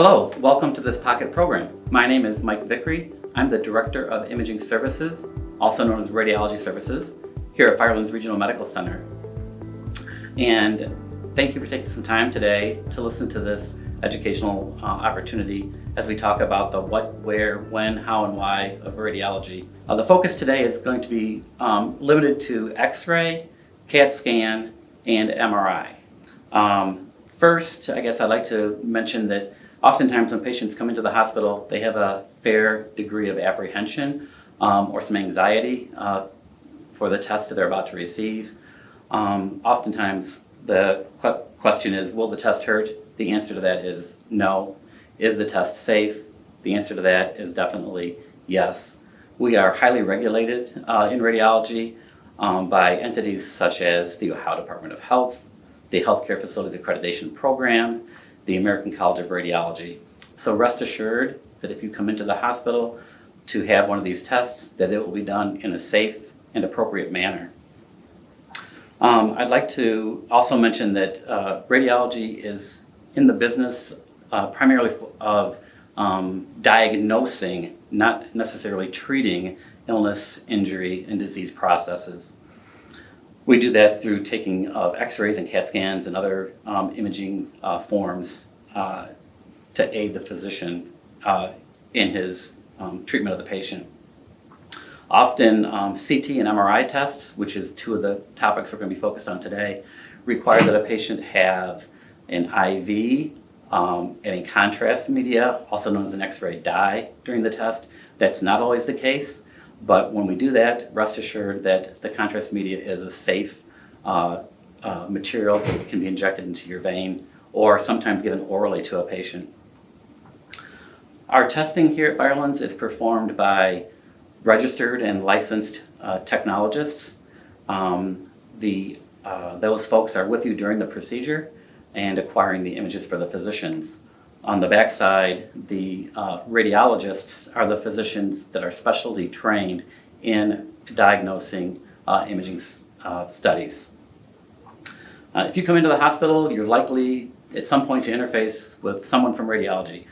Hello, welcome to this Pocket program. My name is Mike Vickery. I'm the Director of Imaging Services, also known as Radiology Services, here at Firelands Regional Medical Center. And thank you for taking some time today to listen to this educational opportunity as we talk about the what, where, when, how, and why of radiology. The focus today is going to be limited to X-ray, CAT scan, and MRI. First, I guess I'd like to mention that oftentimes when patients come into the hospital, they have a fair degree of apprehension or some anxiety for the test that they're about to receive. Oftentimes the question is, will the test hurt? The answer to that is no. Is the test safe? The answer to that is definitely yes. We are highly regulated in radiology by entities such as the Ohio Department of Health, the Healthcare Facilities Accreditation Program, the American College of Radiology. So rest assured that if you come into the hospital to have one of these tests, that it will be done in a safe and appropriate manner. I'd like to also mention that radiology is in the business primarily of diagnosing, not necessarily treating illness, injury, and disease processes. We do that through taking of X-rays and CAT scans and other imaging forms to aid the physician in his treatment of the patient. Often CT and MRI tests, which is two of the topics we're going to be focused on today, require that a patient have an IV and a contrast media, also known as an X-ray dye, during the test. That's not always the case, but when we do that, rest assured that the contrast media is a safe material that can be injected into your vein or sometimes given orally to a patient. Our testing here at Firelands is performed by registered and licensed technologists. Those folks are with you during the procedure and acquiring the images for the physicians. On the backside, the radiologists are the physicians that are specialty trained in diagnosing imaging studies. If you come into the hospital, you're likely at some point to interface with someone from radiology,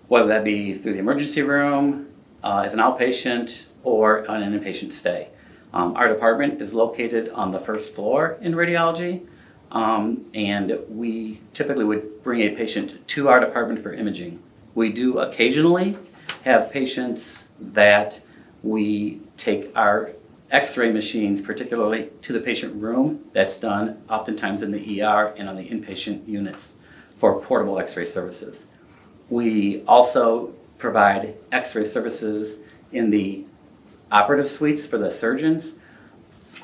whether that be through the emergency room, as an outpatient, or on an inpatient stay. Our department is located on the first floor in radiology, and we typically would bring a patient to our department for imaging. We do occasionally have patients that we take our X-ray machines, particularly to the patient room. That's done oftentimes in the ER and on the inpatient units for portable X-ray services. We also provide X-ray services in the operative suites for the surgeons.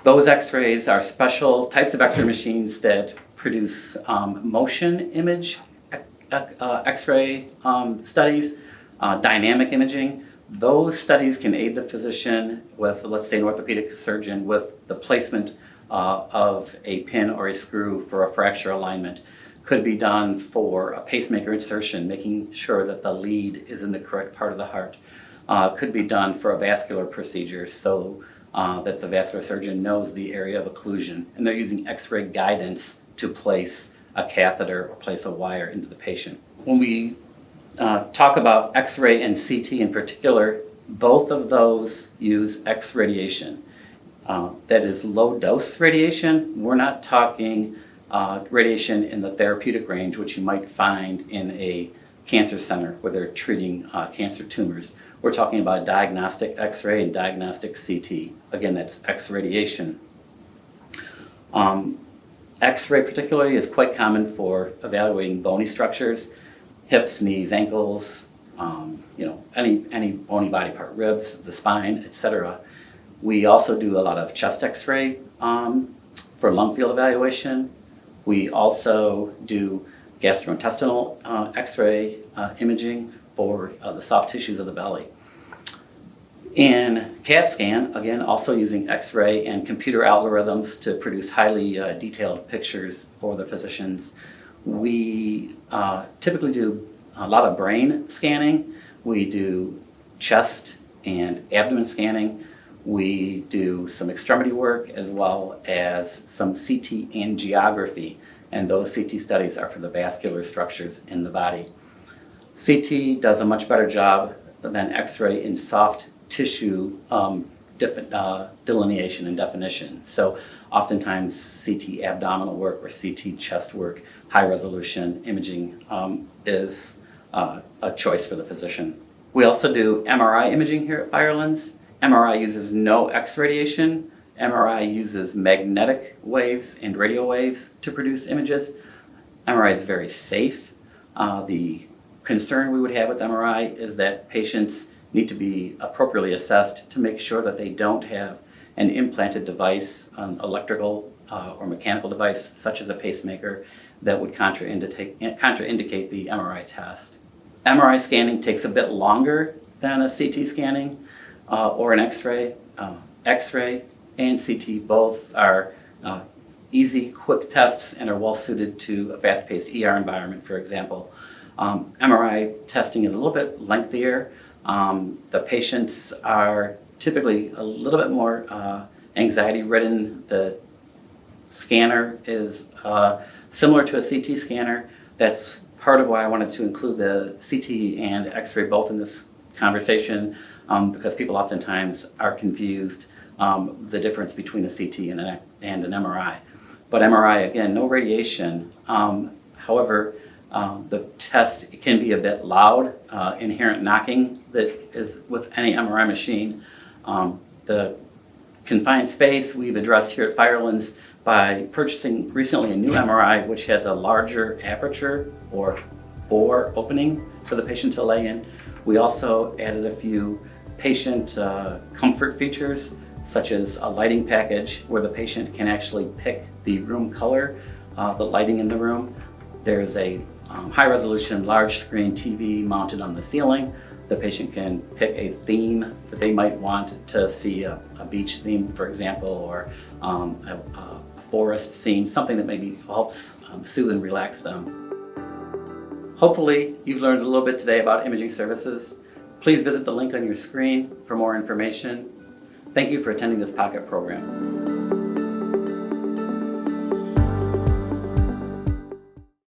Those X-rays are special types of X-ray machines that produce motion image X-ray studies, dynamic imaging. Those studies can aid the physician with, let's say, an orthopedic surgeon with the placement of a pin or a screw for a fracture alignment. Could be done for a pacemaker insertion, making sure that the lead is in the correct part of the heart. Could be done for a vascular procedure so that the vascular surgeon knows the area of occlusion, and they're using X-ray guidance to place a catheter or place a wire into the patient. When we talk about X-ray and CT in particular, both of those use X radiation. That is low dose radiation. We're not talking radiation in the therapeutic range, which you might find in a cancer center where they're treating cancer tumors. We're talking about diagnostic X-ray and diagnostic CT. Again, that's X radiation. X-ray particularly is quite common for evaluating bony structures, hips, knees, ankles, any bony body part, ribs, the spine, etc. We also do a lot of chest X-ray for lung field evaluation. We also do gastrointestinal X-ray imaging for the soft tissues of the belly. In CAT scan, again, also using X-ray and computer algorithms to produce highly detailed pictures for the physicians. We typically do a lot of brain scanning. We do chest and abdomen scanning. We do some extremity work as well as some CT angiography, and those CT studies are for the vascular structures in the body. CT does a much better job than X-ray in soft tissue delineation and definition. So oftentimes CT abdominal work or CT chest work, high resolution imaging is a choice for the physician. We also do MRI imaging here at Firelands. MRI uses no X radiation. MRI uses magnetic waves and radio waves to produce images. MRI is very safe. The concern we would have with MRI is that patients need to be appropriately assessed to make sure that they don't have an implanted device, an electrical or mechanical device, such as a pacemaker, that would contraindicate the MRI test. MRI scanning takes a bit longer than a CT scanning or an X-ray. X-ray and CT both are easy, quick tests and are well suited to a fast-paced ER environment, for example. MRI testing is a little bit lengthier. The patients are typically a little bit more anxiety-ridden. The scanner is similar to a CT scanner. That's part of why I wanted to include the CT and X-ray both in this conversation, because people oftentimes are confused the difference between a CT and an MRI. But MRI, again, no radiation. However, the test can be a bit loud, inherent knocking that is with any MRI machine. The confined space we've addressed here at Firelands by purchasing recently a new MRI, which has a larger aperture or bore opening for the patient to lay in. We also added a few patient comfort features, such as a lighting package where the patient can actually pick the room color, the lighting in the room. There's a high-resolution, large-screen TV mounted on the ceiling. The patient can pick a theme that they might want to see, a beach theme, for example, or a forest scene, something that maybe helps soothe and relax them. Hopefully, you've learned a little bit today about imaging services. Please visit the link on your screen for more information. Thank you for attending this pocket program.